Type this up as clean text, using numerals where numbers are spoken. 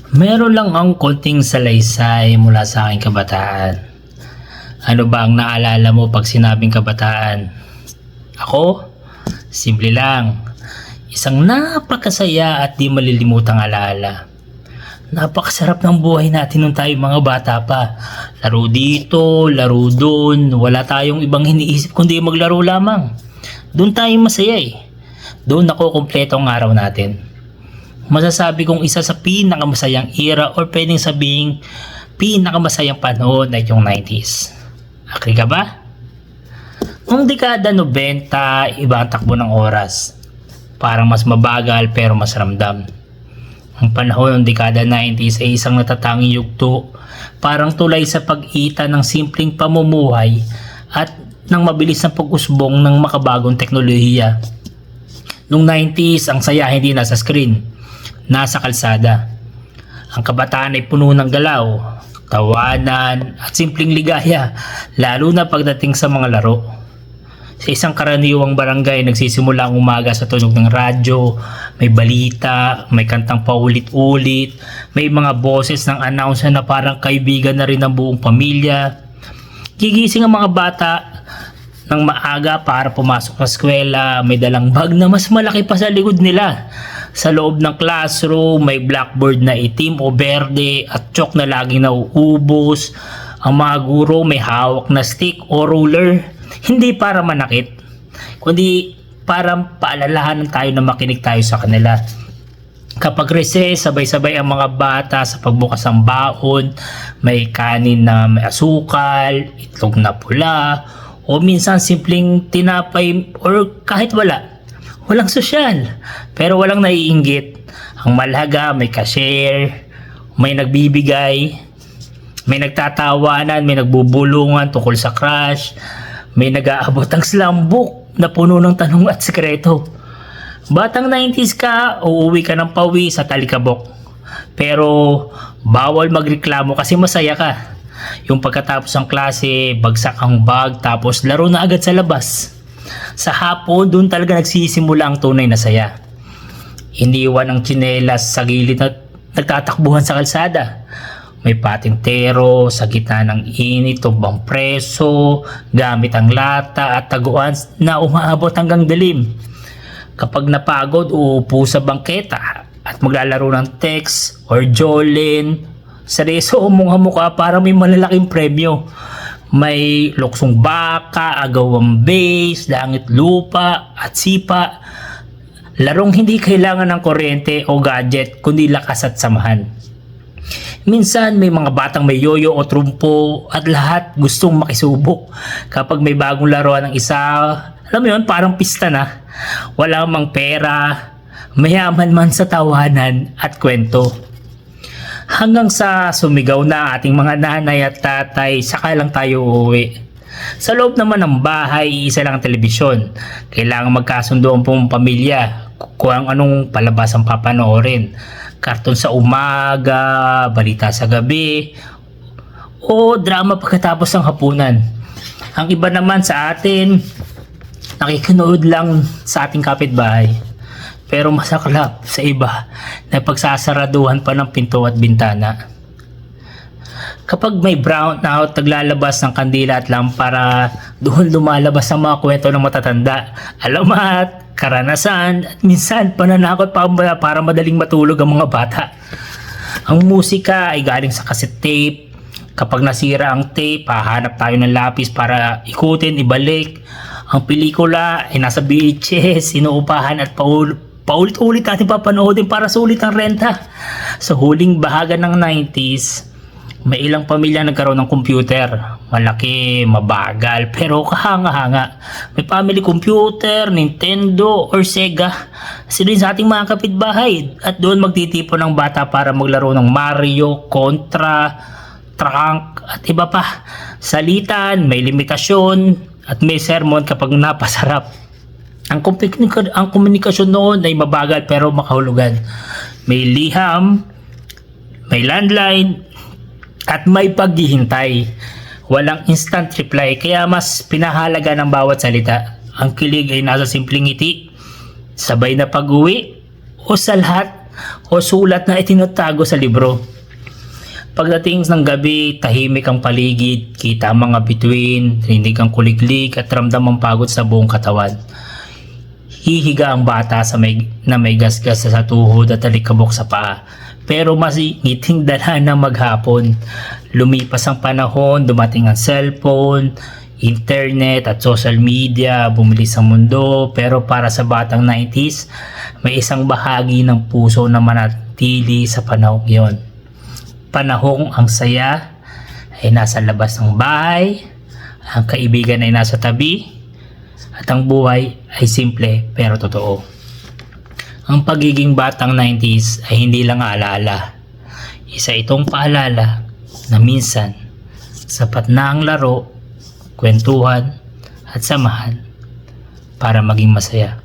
Meron lang ang konting salaysay mula sa aking kabataan. Ano ba ang naalala mo pag sinabing kabataan? Ako? Simple lang. Isang napakasaya at di malilimutang alaala. Napakasarap ng buhay natin nung tayo mga bata pa. Laro dito, laro doon. Wala tayong ibang iniisip kundi maglaro lamang. Doon tayo masaya eh. Doon ako kumpleto ang araw natin. Masasabi kong isa sa pinakamasayang era or pwedeng sabihing pinakamasayang panahon ay yung 90s. Agree ka ba? Noong dekada 90, iba ang takbo ng oras. Parang mas mabagal pero mas ramdam. Ang panahon ng dekada 90s ay isang natatanging yugto, parang tulay sa pag-ita ng simpleng pamumuhay at ng mabilis na pag-usbong ng makabagong teknolohiya. Noong 90s, ang saya hindi nasa screen, nasa kalsada. Ang kabataan ay puno ng galaw, tawanan at simpleng ligaya, lalo na pagdating sa mga laro. Sa isang karaniwang barangay, nagsisimula ang umaga sa tunog ng radyo, may balita, may kantang paulit-ulit, may mga boses ng announcer na parang kaibigan na rin ng buong pamilya. Gigising ang mga bata ng maaga para pumasok sa eskwela, may dalang bag na mas malaki pa sa likod nila. Sa loob ng classroom, may blackboard na itim o berde at chalk na laging nauubos. Ang mga guro may hawak na stick o ruler, hindi para manakit, kundi para paalalahanan tayo na makinig tayo sa kanila. Kapag recess, sabay-sabay ang mga bata sa pagbukas ng baon, may kanin na may asukal, itlog na pula, o minsan simpleng tinapay or kahit wala. Walang sosyal, pero walang naiinggit. Ang malaga, may cashier, may nagbibigay, may nagtatawanan, may nagbubulungan tungkol sa crush, may nag-aabot ang slam book na puno ng tanong at sekreto. Batang 90s ka, uuwi ka ng pawi sa talikabok. Pero bawal magreklamo kasi masaya ka. Yung pagkatapos ng klase, bagsak ang bag tapos laro na agad sa labas. Sa hapon, doon talaga nagsisimula ang tunay na saya. Iniwan ang tsinelas sa gilid at nagtatakbuhan sa kalsada. May patintero sa gitna ng init, tumbang preso, gamit ang lata at taguan na umaabot hanggang dilim. Kapag napagod, uupo sa bangketa at maglalaro ng text or jolin. Seryoso umungha-mukha para may malalaking premyo. May luksong baka, agawang base, langit lupa at sipa. Larong hindi kailangan ng kuryente o gadget kundi lakas at samahan. Minsan may mga batang may yoyo o trumpo at lahat gustong makisubok. Kapag may bagong laruan ng isa, alam mo yun, parang pista na. Wala mang pera, mayaman man sa tawanan at kwento. Hanggang sa sumigaw na ating mga nanay at tatay, saka lang tayo uuwi. Sa loob naman ng bahay, isa lang ang telebisyon. Kailangan magkasundo ang buong pamilya kung anong palabas ang papanoorin. Karton sa umaga, balita sa gabi, o drama pagkatapos ng hapunan. Ang iba naman sa atin, nakikinood lang sa ating kapitbahay. Pero masaklap sa iba na pagsasaraduhan pa ng pinto at bintana. Kapag may brownout, naglalabas ng kandila at lampara, doon lumalabas ang mga kwento ng matatanda, alamat, karanasan, at minsan pananakot pa para madaling matulog ang mga bata. Ang musika ay galing sa cassette tape. Kapag nasira ang tape, hahanap tayo ng lapis para ikutin, ibalik. Ang pelikula ay nasa VHS, inuupahan at paulit-ulit natin papanoodin para sulit ang renta. Sa huling bahagi ng 90s, may ilang pamilya nagkaroon ng computer. Malaki, mabagal, pero kahanga-hanga. May family computer, Nintendo, or Sega. Sila sa ating mga kapitbahay. At doon magtitipon ng bata para maglaro ng Mario, Contra, Trunk, at iba pa. Salitan, may limitasyon, at may sermon kapag napasarap. Ang komunikasyon noon ay mabagal pero makahulugan. May liham, may landline, at may paghihintay. Walang instant reply kaya mas pinahalaga ng bawat salita. Ang kilig ay nasa simpleng ngiti, sabay na pag-uwi, o sa lahat o sulat na itinatago sa libro. Pagdating ng gabi, tahimik ang paligid, kita ang mga bituin, rinig ang kuliglig at ramdam ang pagod sa buong katawan. Hihiga ang bata na may gasgas sa tuhod at alikabok sa paa. Pero mas ngiting dala na maghapon. Lumipas ang panahon, dumating ang cellphone, internet at social media, bumilis ang mundo. Pero para sa batang 90s, may isang bahagi ng puso na manatili sa panahong yon. Panahong ang saya ay nasa labas ng bahay, ang kaibigan ay nasa tabi, at ang buhay ay simple pero totoo. Ang pagiging batang 90s ay hindi lang alaala. Isa itong paalala na minsan sapat na ang laro, kwentuhan at samahan para maging masaya.